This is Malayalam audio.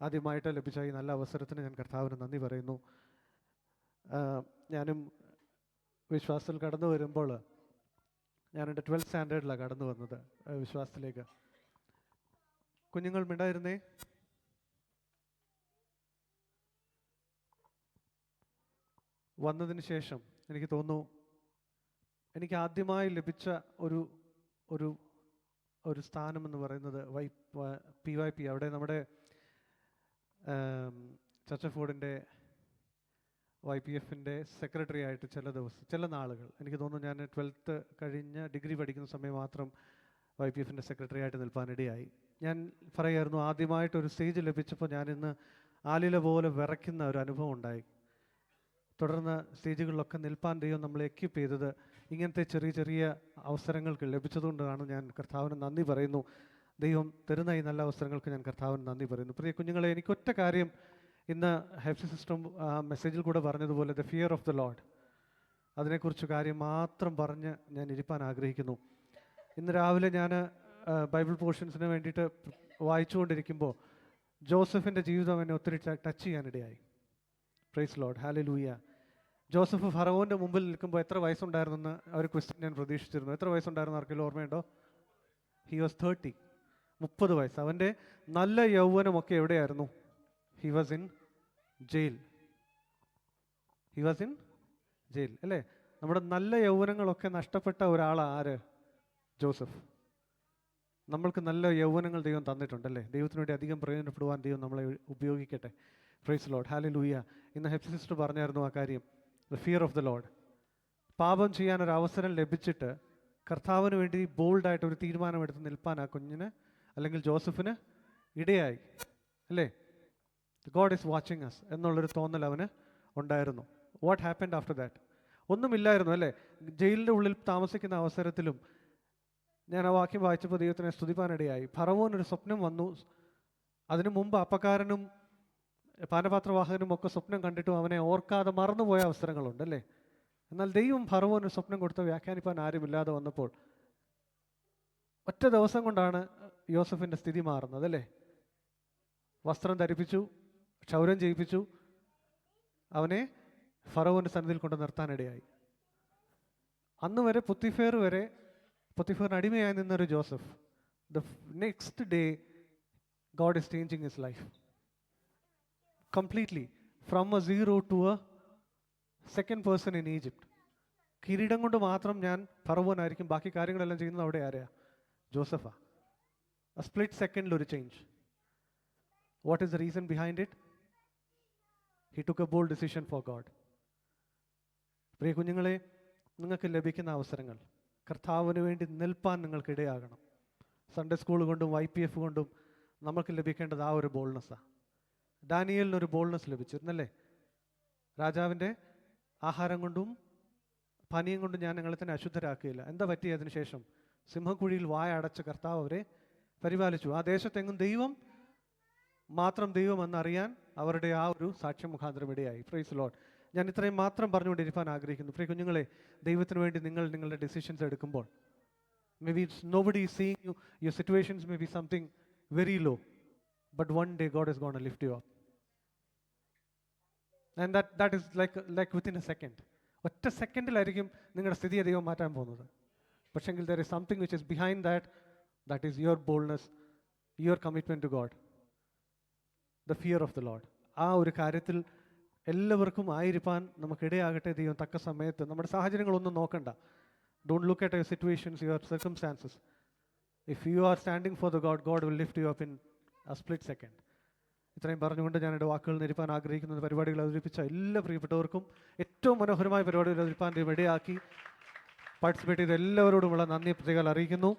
ആദ്യമായിട്ട് ലഭിച്ച ഈ നല്ല അവസരത്തിന് ഞാൻ കർത്താവിന് നന്ദി പറയുന്നു. ഞാനും വിശ്വാസത്തിൽ കടന്നു വരുമ്പോൾ ഞാനെൻ്റെ 12th സ്റ്റാൻഡേർഡിലാണ് കടന്നു വന്നത് വിശ്വാസത്തിലേക്ക്. കുഞ്ഞുങ്ങൾ മിണ്ടായിരുന്നേ. വന്നതിന് ശേഷം എനിക്ക് തോന്നുന്നു എനിക്ക് ആദ്യമായി ലഭിച്ച ഒരു ഒരു ഒരു സ്ഥാനം എന്ന് പറയുന്നത് PYP. അവിടെ നമ്മുടെ ചർച്ചഫോർഡിൻ്റെ YPF-ൻ്റെ സെക്രട്ടറി ആയിട്ട് ചില നാളുകൾ എനിക്ക് തോന്നുന്നു ഞാൻ 12th കഴിഞ്ഞ് ഡിഗ്രി പഠിക്കുന്ന സമയം മാത്രം YPF-ൻ്റെ സെക്രട്ടറി ആയിട്ട് നിൽപ്പാനിടയായി. ഞാൻ പറയായിരുന്നു, ആദ്യമായിട്ടൊരു സ്റ്റേജ് ലഭിച്ചപ്പോൾ ഞാനിന്ന് ആലില പോലെ വിറയ്ക്കുന്ന ഒരു അനുഭവം ഉണ്ടായി. തുടർന്ന് സ്റ്റേജുകളിലൊക്കെ നിൽപ്പാൻ ദൈവം നമ്മളെ എക്യുപ്പ് ചെയ്തത് ഇങ്ങനത്തെ ചെറിയ ചെറിയ അവസരങ്ങൾക്ക് ലഭിച്ചതുകൊണ്ടാണ്. ഞാൻ കർത്താവിന് നന്ദി പറയുന്നു. ദൈവം തരുന്ന ഈ നല്ല അവസരങ്ങൾക്ക് ഞാൻ കർത്താവിന് നന്ദി പറയുന്നു. പ്രിയ കുഞ്ഞുങ്ങളെ, എനിക്കൊറ്റ കാര്യം ഇന്ന് ഹെഫ്സി സിസ്റ്റം മെസ്സേജിൽ കൂടെ പറഞ്ഞതുപോലെ the fear of the Lord, അതിനെക്കുറിച്ച് കാര്യം മാത്രം പറഞ്ഞ് ഞാൻ ഇരിപ്പാൻ ആഗ്രഹിക്കുന്നു. ഇന്ന് രാവിലെ ഞാൻ ബൈബിൾ പോർഷൻസിന് വേണ്ടിയിട്ട് വായിച്ചുകൊണ്ടിരിക്കുമ്പോൾ ജോസഫിൻ്റെ ജീവിതം എന്നെ ഒത്തിരി ടച്ച് ചെയ്യാനിടയായി. Praise Lord, hallelujah. ജോസഫ് ഫറവോൻ്റെ മുമ്പിൽ നിൽക്കുമ്പോൾ എത്ര വയസ്സുണ്ടായിരുന്നെന്ന് ഒരു ക്വസ്റ്റ്യൻ ഞാൻ പ്രതീക്ഷിച്ചിരുന്നു. എത്ര വയസ്സുണ്ടായിരുന്നു ആർക്കെങ്കിലും ഓർമ്മയുണ്ടോ? ഹി വാസ് 30, 30 വയസ്സ്. അവൻ്റെ നല്ല യൗവനമൊക്കെ എവിടെയായിരുന്നു? He was in jail. He was in jail അല്ലേ? നമ്മുടെ നല്ല യൗവനങ്ങളൊക്കെ നഷ്ടപ്പെട്ട ഒരാളാണ് ആര്? ജോസഫ്. നമ്മൾക്ക് നല്ല യൗവനങ്ങൾ ദൈവം തന്നിട്ടുണ്ടല്ലേ? ദൈവത്തിന് വേണ്ടി അധികം പ്രയോജനപ്പെടുവാൻ ദൈവം നമ്മളെ ഉപയോഗിക്കട്ടെ. Price Lord, hallelujah. ഇന്ന് ഹെഫ്സി സിസ്റ്റർ പറഞ്ഞായിരുന്നു ആ കാര്യം, the fear of the Lord. പാപം ചെയ്യാനൊരു അവസരം ലഭിച്ചിട്ട് കർത്താവിന് വേണ്ടി ബോൾഡായിട്ട് ഒരു തീരുമാനമെടുത്ത് നിൽപ്പാൻ ആ കുഞ്ഞിന് അല്ലെങ്കിൽ ജോസഫിന് ഇടയായി അല്ലേ? ഗോഡ് ഈസ് വാച്ചിങ് അസ് എന്നുള്ളൊരു തോന്നൽ അവന് ഉണ്ടായിരുന്നു. What happened after that? ഒന്നുമില്ലായിരുന്നു അല്ലേ? ജയിലിൻ്റെ ഉള്ളിൽ താമസിക്കുന്ന അവസരത്തിലും ഞാൻ ആ വാക്യം വായിച്ചപ്പോൾ ദൈവത്തിനെ സ്തുതിപ്പാനിടയായി. ഫറവോനൊരു സ്വപ്നം വന്നു. അതിനു മുമ്പ് അപ്പക്കാരനും പാനപാത്രവാഹകനും ഒക്കെ സ്വപ്നം കണ്ടിട്ടും അവനെ ഓർക്കാതെ മറന്നുപോയ അവസരങ്ങളുണ്ട് അല്ലേ? എന്നാൽ ദൈവം ഫറവോന് സ്വപ്നം കൊടുത്ത് വ്യാഖ്യാനിപ്പാൻ ആരുമില്ലാതെ വന്നപ്പോൾ ഒറ്റ ദിവസം കൊണ്ടാണ് യോസഫിൻ്റെ സ്ഥിതി മാറുന്നത് അല്ലേ? വസ്ത്രം ധരിപ്പിച്ചു, ക്ഷൗരം ചെയ്യിപ്പിച്ചു, അവനെ ഫറവോൻ്റെ സന്നിധിയിൽ കൊണ്ട് നിർത്താനിടയായി. അന്ന് വരെ പൊത്തിഫേറിന് അടിമയായി നിന്നൊരു Joseph, the next day God is changing his life completely from a zero to a second person in Egypt. കിരീടം കൊണ്ട് മാത്രം ഞാൻ ഫറവോനായിരിക്കും, ബാക്കി കാര്യങ്ങളെല്ലാം ചെയ്യുന്നത് അവിടെ ആരെയാ? ജോസഫാ. a split second ഒരു change. what is the reason behind it? he took a bold decision for God. പ്രിയ കുഞ്ഞുങ്ങളെ, നിങ്ങൾക്ക് ലഭിക്കുന്ന അവസരങ്ങൾ കർത്താവിന് വേണ്ടി നിൽപ്പാൻ നിങ്ങൾക്ക് ഇടയാകണം. സൺഡേ സ്കൂൾ കൊണ്ടും YPF കൊണ്ടും നമുക്ക് ലഭിക്കേണ്ടത് ആ ഒരു ബോൾഡ്നെസ്സാണ്. ദാനിയേലിനൊരു ബോൾഡ്നെസ് ലഭിച്ചിരുന്നല്ലേ? രാജാവിൻ്റെ ആഹാരം കൊണ്ടും പാനീയം കൊണ്ടും ഞാൻ നിങ്ങളെ തന്നെ അശുദ്ധരാക്കുകയില്ല. എന്താ പറ്റി? അതിനുശേഷം സിംഹക്കുഴിയിൽ വായ അടച്ച് കർത്താവ് അവരെ പരിപാലിച്ചു. ആ ദേശത്തെങ്ങും ദൈവം മാത്രം ദൈവം എന്നറിയാൻ അവരുടെ ആ ഒരു സാക്ഷ്യം മുഖാന്തരം ഇടയായി. Praise Lord. ഞാൻ ഇത്രയും മാത്രം പറഞ്ഞുകൊണ്ടിരിക്കാൻ ആഗ്രഹിക്കുന്നു. പ്രിയ കുഞ്ഞുങ്ങളെ, ദൈവത്തിന് വേണ്ടി നിങ്ങളുടെ ഡിസിഷൻസ് എടുക്കുമ്പോൾ maybe nobody is seeing you, your situations maybe something very low, but one day God is going to lift you up, and that is like within a second. ഒറ്റ സെക്കൻഡിലായിരിക്കും നിങ്ങളുടെ സ്ഥിതിയെ ദൈവം മാറ്റാൻ പോകുന്നത്. പക്ഷെങ്കിൽ there is something which is behind that is your boldness, your commitment to God, the fear of the Lord. ആ ഒരു കാര്യത്തിൽ എല്ലാവർക്കും ആയിരിക്കാൻ നമുക്കിടയാകട്ടെ. ദൈവം തക്ക സമയത്ത് നമ്മുടെ സാഹചര്യങ്ങളൊന്നും നോക്കണ്ട. don't look at your situations, your circumstances. if you are standing for the God will lift you up in a split second. ഇത്രയും പറഞ്ഞുകൊണ്ട് ഞാൻ എൻ്റെ വാക്കുകൾ നിരപ്പാൻ ആഗ്രഹിക്കുന്നത് പരിപാടികൾ അവതരിപ്പിച്ച എല്ലാ പ്രിയപ്പെട്ടവർക്കും ഏറ്റവും മനോഹരമായ പരിപാടികൾ അവതരിപ്പാൻ ഇടയാക്കി പാർട്ടിസിപ്പേറ്റ് ചെയ്ത എല്ലാവരോടുമുള്ള നന്ദി പ്രത്യേകം അറിയിക്കുന്നു.